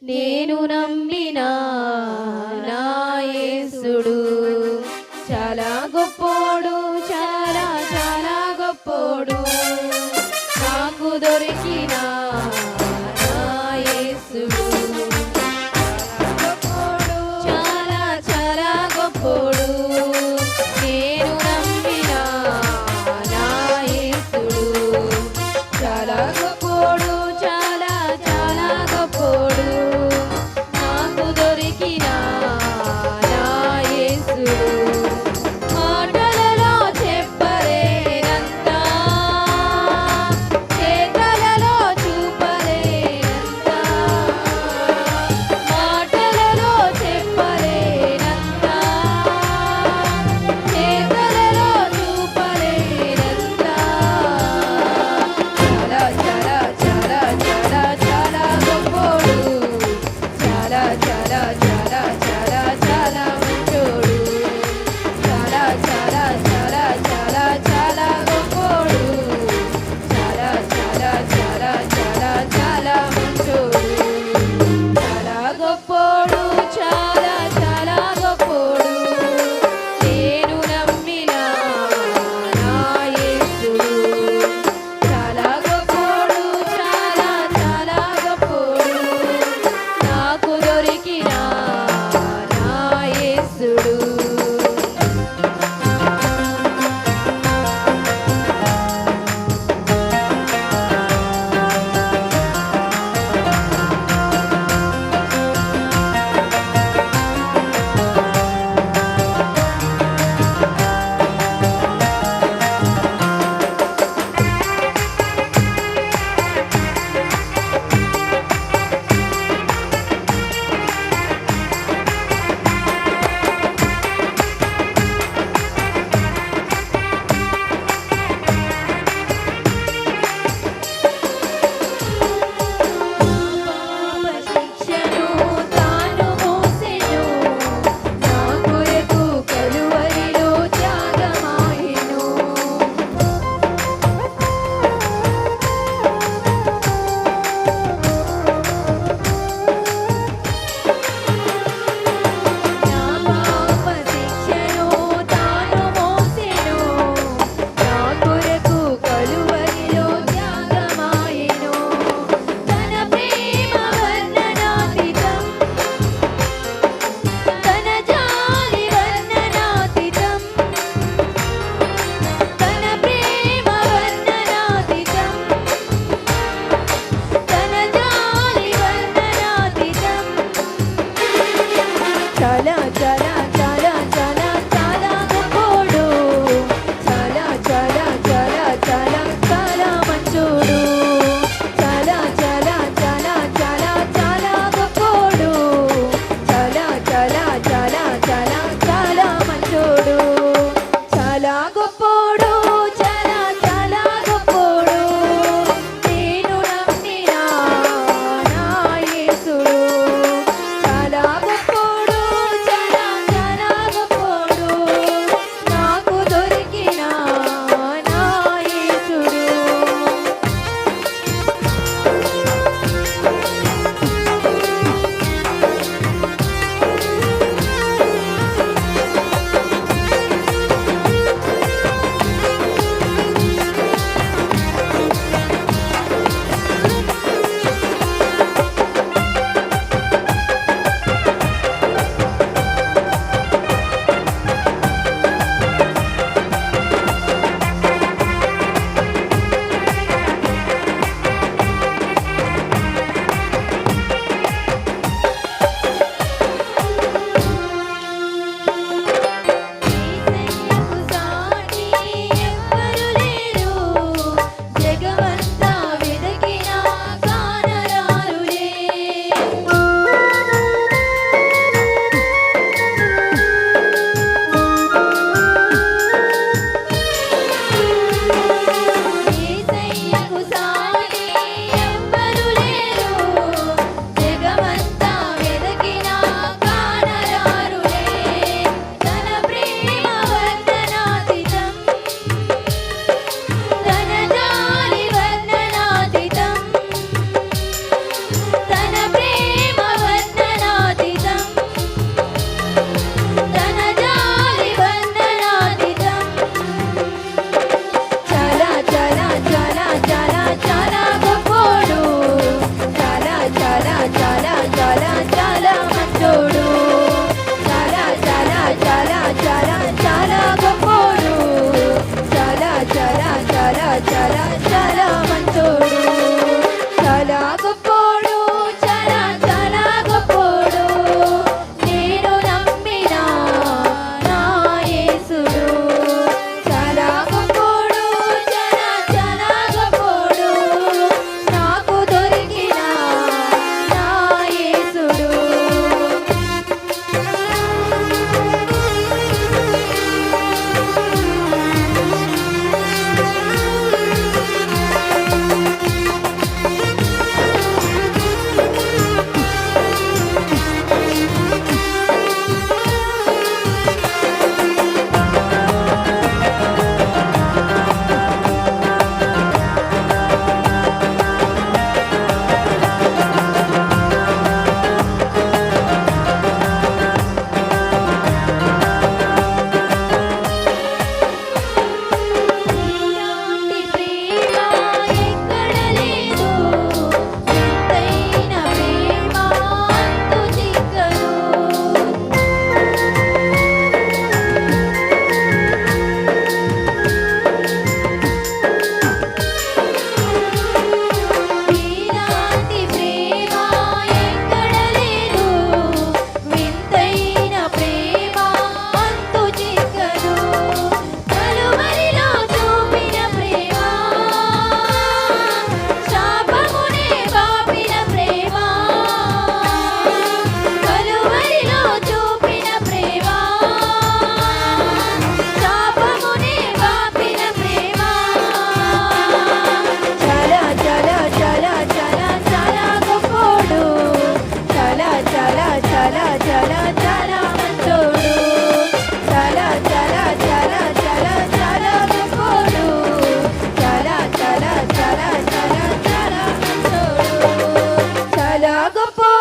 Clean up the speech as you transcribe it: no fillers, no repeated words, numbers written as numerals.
నేను నమ్మిన నా యేసుడు చాలా గొప్పోడు, చాలా చాలా గొప్పోడు. నాకు దొరికిన నా యేసుడు చాలా చాలా గొప్పోడు. నేను నమ్మిన నా యేసుడు చాలా గొప్పోడు, చాలా చాలా గొప్పోడు. నాకు దొరికిన నా యేసుడు మాటలలో చెప్పలేనంత, చేతలలో చూపలేనంత చాలా చాలా చాలా మంచోడు చాలా చాలా చాలా చాలా చాలా గొప్పోడు చాలా చాలా చాలా చాలా చాలా మంచోడు చాలా గొప్పోడు చాలా చాలా గొప్పోడు నేను నమ్మిన నా యేసుడు చాలా గొప్పోడు చాలా చాలా గొప్పోడు నాకు దొరికిన నా యేసుడు ఇలాంటి ప్రేమ ఎక్కడ లేదు ఎంతైన ప్రేమ అంతు చిక్కదు ఇలాంటి ప్రేమ ఎక్కడ లేదు వింతైన ప్రేమ అంతు చిక్కదు కలువరిలో చూపిన ప్రేమ శాపమునే బాపిన ప్రేమ కలువరిలో చూపిన ప్రేమ శాపమునే బాపిన ప్రేమ చాలా చాలా చాలా చాలా చాలా గొప్పోడు చాలా చాలా చాలా చాలా చాలా మంచోడు చాలా చాలా చాలా చాలా చాలా గొప్పోడు చాలా చాలా చాలా చాలా చాలా మంచోడు చాలా గొప్పోడు